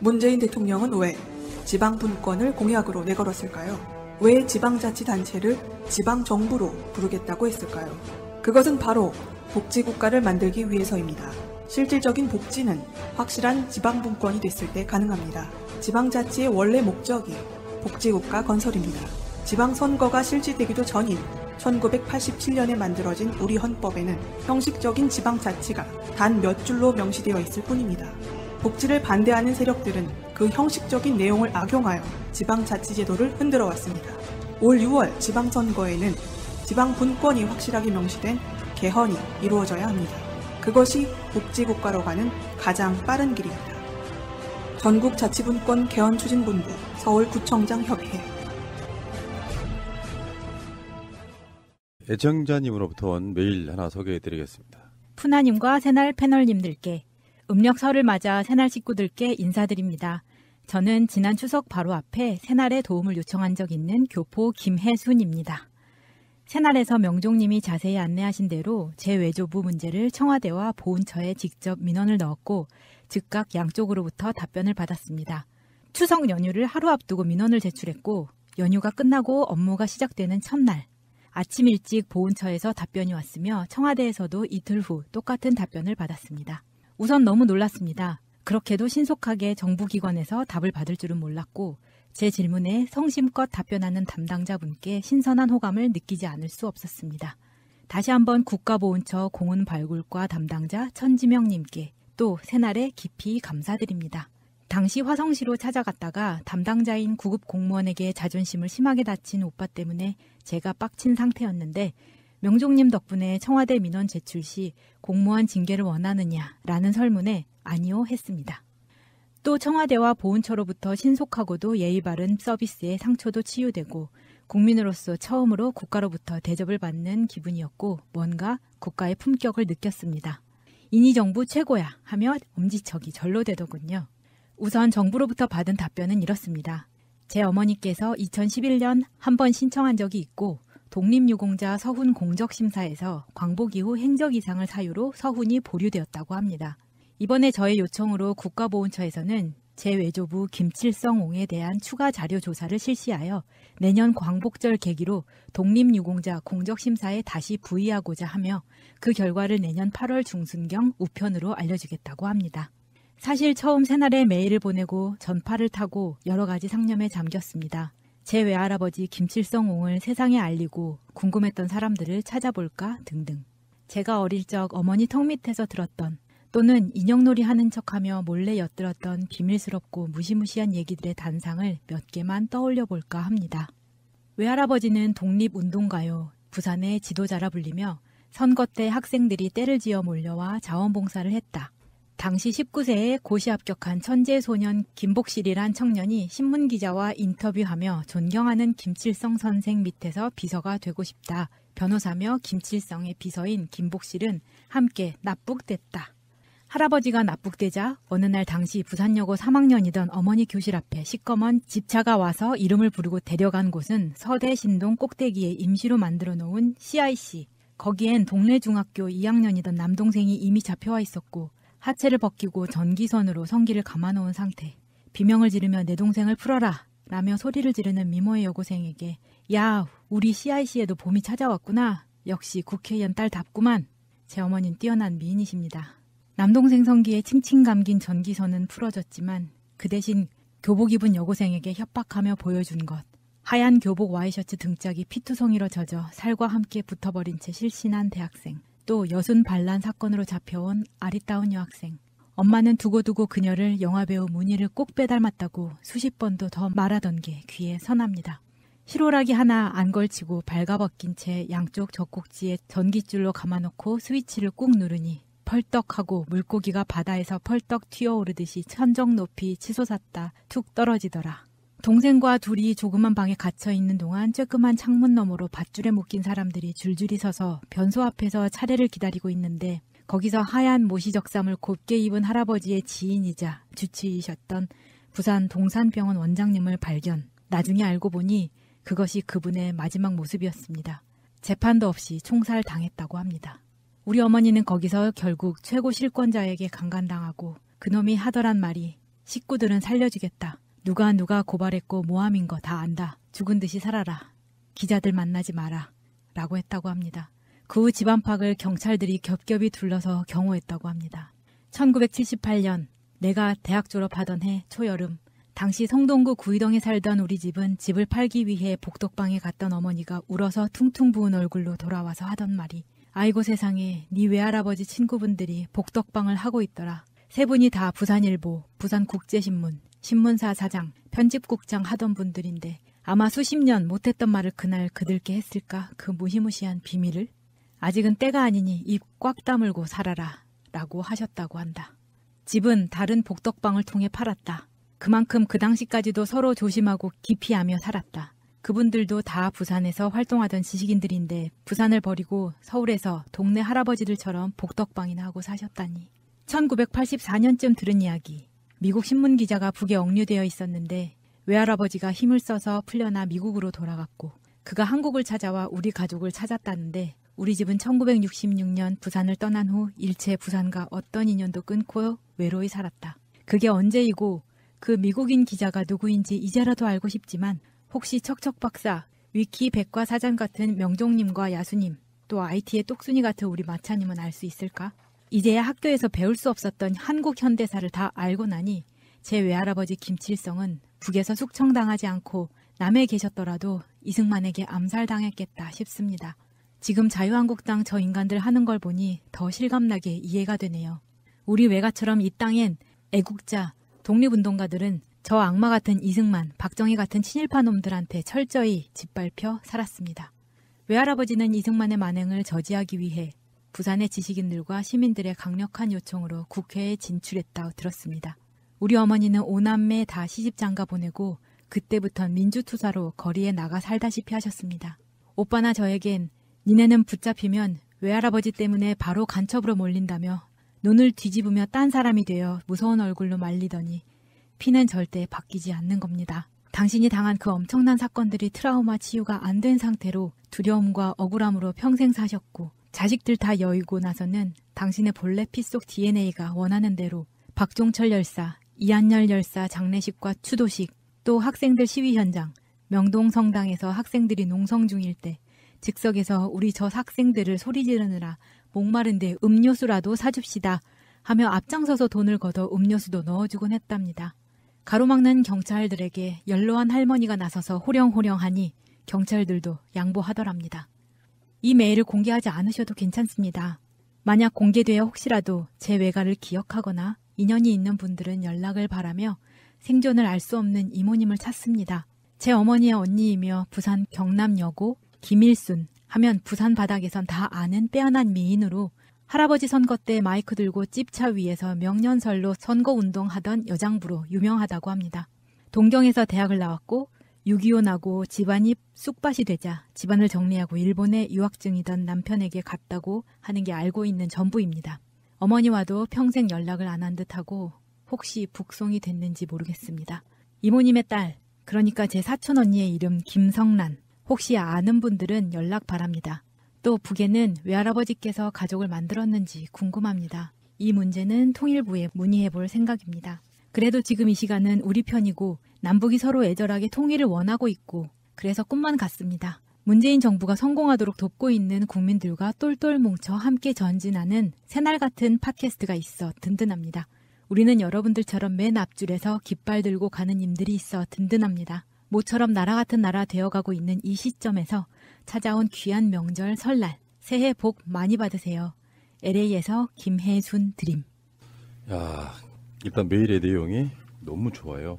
문재인 대통령은 왜 지방분권을 공약으로 내걸었을까요? 왜 지방자치단체를 지방정부로 부르겠다고 했을까요? 그것은 바로 복지국가를 만들기 위해서입니다. 실질적인 복지는 확실한 지방분권이 됐을 때 가능합니다. 지방자치의 원래 목적이 복지국가 건설입니다. 지방선거가 실시되기도 전인 1987년에 만들어진 우리 헌법에는 형식적인 지방자치가 단 몇 줄로 명시되어 있을 뿐입니다. 복지를 반대하는 세력들은 그 형식적인 내용을 악용하여 지방자치제도를 흔들어 왔습니다. 올 6월 지방선거에는 지방분권이 확실하게 명시된 개헌이 이루어져야 합니다. 그것이 복지국가로 가는 가장 빠른 길입니다. 전국자치분권 개헌추진본부 서울구청장협의회. 애청자님으로부터 온 메일 하나 소개해드리겠습니다. 푸나님과 새날 패널님들께 음력설을 맞아 새날 식구들께 인사드립니다. 저는 지난 추석 바로 앞에 새날에 도움을 요청한 적 있는 교포 김혜순입니다. 새날에서 명종님이 자세히 안내하신 대로 제 외조부 문제를 청와대와 보훈처에 직접 민원을 넣었고 즉각 양쪽으로부터 답변을 받았습니다. 추석 연휴를 하루 앞두고 민원을 제출했고 연휴가 끝나고 업무가 시작되는 첫날 아침 일찍 보훈처에서 답변이 왔으며 청와대에서도 이틀 후 똑같은 답변을 받았습니다. 우선 너무 놀랐습니다. 그렇게도 신속하게 정부기관에서 답을 받을 줄은 몰랐고 제 질문에 성심껏 답변하는 담당자분께 신선한 호감을 느끼지 않을 수 없었습니다. 다시 한번 국가보훈처 공훈발굴과 담당자 천지명님께 또 새날에 깊이 감사드립니다. 당시 화성시로 찾아갔다가 담당자인 구급 공무원에게 자존심을 심하게 다친 오빠 때문에 제가 빡친 상태였는데 명종님 덕분에 청와대 민원 제출 시 공무원 징계를 원하느냐라는 설문에 아니요 했습니다. 또 청와대와 보훈처로부터 신속하고도 예의 바른 서비스에 상처도 치유되고 국민으로서 처음으로 국가로부터 대접을 받는 기분이었고 뭔가 국가의 품격을 느꼈습니다. 이니 정부 최고야 하며 엄지척이 절로 되더군요. 우선 정부로부터 받은 답변은 이렇습니다. 제 어머니께서 2011년 한 번 신청한 적이 있고 독립유공자 서훈 공적심사에서 광복 이후 행적 이상을 사유로 서훈이 보류되었다고 합니다. 이번에 저의 요청으로 국가보훈처에서는 제 외조부 김칠성옹에 대한 추가 자료 조사를 실시하여 내년 광복절 계기로 독립유공자 공적심사에 다시 부의하고자 하며 그 결과를 내년 8월 중순경 우편으로 알려주겠다고 합니다. 사실 처음 새날에 메일을 보내고 전파를 타고 여러 가지 상념에 잠겼습니다. 제 외할아버지 김칠성옹을 세상에 알리고 궁금했던 사람들을 찾아볼까 등등. 제가 어릴 적 어머니 턱 밑에서 들었던 또는 인형놀이 하는 척하며 몰래 엿들었던 비밀스럽고 무시무시한 얘기들의 단상을 몇 개만 떠올려 볼까 합니다. 외할아버지는 독립운동가요, 부산의 지도자라 불리며 선거 때 학생들이 떼를 지어 몰려와 자원봉사를 했다. 당시 19세에 고시 합격한 천재소년 김복실이란 청년이 신문기자와 인터뷰하며 존경하는 김칠성 선생 밑에서 비서가 되고 싶다. 변호사며 김칠성의 비서인 김복실은 함께 납북됐다. 할아버지가 납북되자 어느 날 당시 부산여고 3학년이던 어머니 교실 앞에 시꺼먼 집차가 와서 이름을 부르고 데려간 곳은 서대 신동 꼭대기에 임시로 만들어 놓은 CIC. 거기엔 동래 중학교 2학년이던 남동생이 이미 잡혀와 있었고 하체를 벗기고 전기선으로 성기를 감아놓은 상태. 비명을 지르며 내 동생을 풀어라 라며 소리를 지르는 미모의 여고생에게 야, 우리 CIC에도 봄이 찾아왔구나. 역시 국회의원 딸답구만. 제 어머니는 뛰어난 미인이십니다. 남동생 성기에 칭칭 감긴 전기선은 풀어졌지만 그 대신 교복 입은 여고생에게 협박하며 보여준 것. 하얀 교복 와이셔츠 등짝이 피투성이로 젖어 살과 함께 붙어버린 채 실신한 대학생. 또 여순 반란 사건으로 잡혀온 아리따운 여학생. 엄마는 두고두고 그녀를 영화배우 문희를 꼭 빼닮았다고 수십 번도 더 말하던 게 귀에 선합니다. 실오라기 하나 안 걸치고 발가벗긴 채 양쪽 젖꼭지에 전깃줄로 감아놓고 스위치를 꾹 누르니 펄떡하고 물고기가 바다에서 펄떡 튀어오르듯이 천정 높이 치솟았다 툭 떨어지더라. 동생과 둘이 조그만 방에 갇혀있는 동안 쬐끄만 창문 너머로 밧줄에 묶인 사람들이 줄줄이 서서 변소 앞에서 차례를 기다리고 있는데 거기서 하얀 모시적삼을 곱게 입은 할아버지의 지인이자 주치이셨던 부산 동산병원 원장님을 발견. 나중에 알고 보니 그것이 그분의 마지막 모습이었습니다. 재판도 없이 총살당했다고 합니다. 우리 어머니는 거기서 결국 최고 실권자에게 강간당하고 그놈이 하더란 말이 식구들은 살려주겠다. 누가 고발했고 모함인 거 다 안다. 죽은 듯이 살아라. 기자들 만나지 마라. 라고 했다고 합니다. 그 후 집 안팎을 경찰들이 겹겹이 둘러서 경호했다고 합니다. 1978년 내가 대학 졸업하던 해 초여름, 당시 성동구 구이동에 살던 우리 집은 집을 팔기 위해 복덕방에 갔던 어머니가 울어서 퉁퉁 부은 얼굴로 돌아와서 하던 말이 아이고 세상에 네 외할아버지 친구분들이 복덕방을 하고 있더라. 세 분이 다 부산일보, 부산국제신문, 신문사 사장, 편집국장 하던 분들인데 아마 수십 년 못했던 말을 그날 그들께 했을까? 그 무시무시한 비밀을? 아직은 때가 아니니 입 꽉 다물고 살아라 라고 하셨다고 한다. 집은 다른 복덕방을 통해 팔았다. 그만큼 그 당시까지도 서로 조심하고 기피하며 살았다. 그분들도 다 부산에서 활동하던 지식인들인데 부산을 버리고 서울에서 동네 할아버지들처럼 복덕방이나 하고 사셨다니. 1984년쯤 들은 이야기. 미국 신문기자가 북에 억류되어 있었는데 외할아버지가 힘을 써서 풀려나 미국으로 돌아갔고 그가 한국을 찾아와 우리 가족을 찾았다는데 우리 집은 1966년 부산을 떠난 후 일체 부산과 어떤 인연도 끊고 외로이 살았다. 그게 언제이고 그 미국인 기자가 누구인지 이제라도 알고 싶지만 혹시 척척 박사, 위키 백과사전 같은 명종님과 야수님, 또 IT의 똑순이 같은 우리 마차님은 알 수 있을까? 이제야 학교에서 배울 수 없었던 한국 현대사를 다 알고 나니 제 외할아버지 김칠성은 북에서 숙청당하지 않고 남해 계셨더라도 이승만에게 암살당했겠다 싶습니다. 지금 자유한국당 저 인간들 하는 걸 보니 더 실감나게 이해가 되네요. 우리 외가처럼 이 땅엔 애국자, 독립운동가들은 저 악마 같은 이승만, 박정희 같은 친일파 놈들한테 철저히 짓밟혀 살았습니다. 외할아버지는 이승만의 만행을 저지하기 위해 부산의 지식인들과 시민들의 강력한 요청으로 국회에 진출했다고 들었습니다. 우리 어머니는 5남매 다 시집장가 보내고 그때부터 민주투사로 거리에 나가 살다시피 하셨습니다. 오빠나 저에겐 니네는 붙잡히면 외할아버지 때문에 바로 간첩으로 몰린다며 눈을 뒤집으며 딴 사람이 되어 무서운 얼굴로 말리더니 피는 절대 바뀌지 않는 겁니다. 당신이 당한 그 엄청난 사건들이 트라우마 치유가 안 된 상태로 두려움과 억울함으로 평생 사셨고 자식들 다 여의고 나서는 당신의 본래 피 속 DNA가 원하는 대로 박종철 열사, 이한열 열사 장례식과 추도식, 또 학생들 시위 현장, 명동 성당에서 학생들이 농성 중일 때 즉석에서 우리 저 학생들을 소리 지르느라 목마른데 음료수라도 사줍시다 하며 앞장서서 돈을 걷어 음료수도 넣어주곤 했답니다. 가로막는 경찰들에게 연로한 할머니가 나서서 호령호령하니 경찰들도 양보하더랍니다. 이 메일을 공개하지 않으셔도 괜찮습니다. 만약 공개되어 혹시라도 제 외가를 기억하거나 인연이 있는 분들은 연락을 바라며 생존을 알 수 없는 이모님을 찾습니다. 제 어머니의 언니이며 부산 경남여고 김일순 하면 부산 바닥에선 다 아는 빼어난 미인으로 할아버지 선거 때 마이크 들고 찝차 위에서 명년설로 선거운동하던 여장부로 유명하다고 합니다. 동경에서 대학을 나왔고 6.25 나고 집안이 쑥밭이 되자 집안을 정리하고 일본에 유학 중이던 남편에게 갔다고 하는 게 알고 있는 전부입니다. 어머니와도 평생 연락을 안 한 듯하고 혹시 북송이 됐는지 모르겠습니다. 이모님의 딸, 그러니까 제 사촌 언니의 이름 김성란, 혹시 아는 분들은 연락 바랍니다. 또 북에는 외할아버지께서 가족을 만들었는지 궁금합니다. 이 문제는 통일부에 문의해볼 생각입니다. 그래도 지금 이 시간은 우리 편이고 남북이 서로 애절하게 통일을 원하고 있고 그래서 꿈만 같습니다. 문재인 정부가 성공하도록 돕고 있는 국민들과 똘똘 뭉쳐 함께 전진하는 새날 같은 팟캐스트가 있어 든든합니다. 우리는 여러분들처럼 맨 앞줄에서 깃발 들고 가는 님들이 있어 든든합니다. 모처럼 나라 같은 나라 되어가고 있는 이 시점에서 찾아온 귀한 명절 설날 새해 복 많이 받으세요. LA에서 김혜순 드림. 야, 일단 메일의 내용이 너무 좋아요.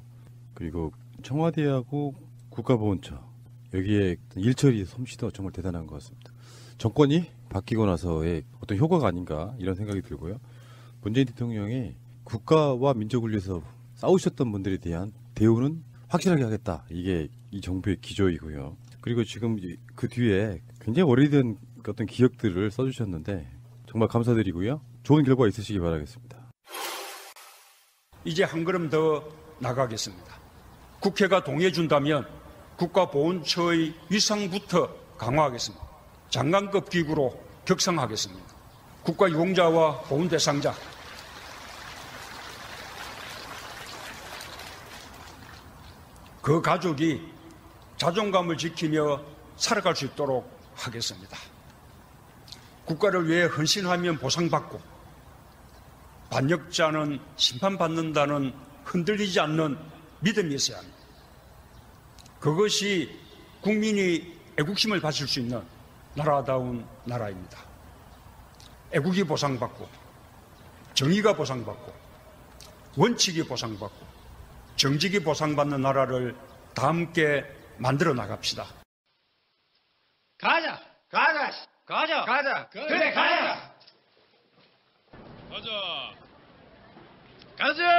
그리고 청와대하고 국가보훈처 여기에 일처리 솜씨도 정말 대단한 것 같습니다. 정권이 바뀌고 나서의 어떤 효과가 아닌가 이런 생각이 들고요. 문재인 대통령이 국가와 민족을 위해서 싸우셨던 분들에 대한 대우는 확실하게 하겠다. 이게 이 정부의 기조이고요. 그리고 지금 그 뒤에 굉장히 오래된 어떤 기억들을 써주셨는데 정말 감사드리고요. 좋은 결과 있으시기 바라겠습니다. 이제 한 걸음 더 나가겠습니다. 국회가 동의해준다면 국가보훈처의 위상부터 강화하겠습니다. 장관급 기구로 격상하겠습니다. 국가유공자와 보훈 대상자 그 가족이 자존감을 지키며 살아갈 수 있도록 하겠습니다. 국가를 위해 헌신하면 보상받고 반역자는 심판받는다는 흔들리지 않는 믿음이 있어야 합니다. 그것이 국민이 애국심을 가질 수 있는 나라다운 나라입니다. 애국이 보상받고 정의가 보상받고 원칙이 보상받고 정직이 보상받는 나라를 다 함께 만들어 나갑시다. 가자! 가자! 가자! 가자! 그래, 가자! 가자. 가자!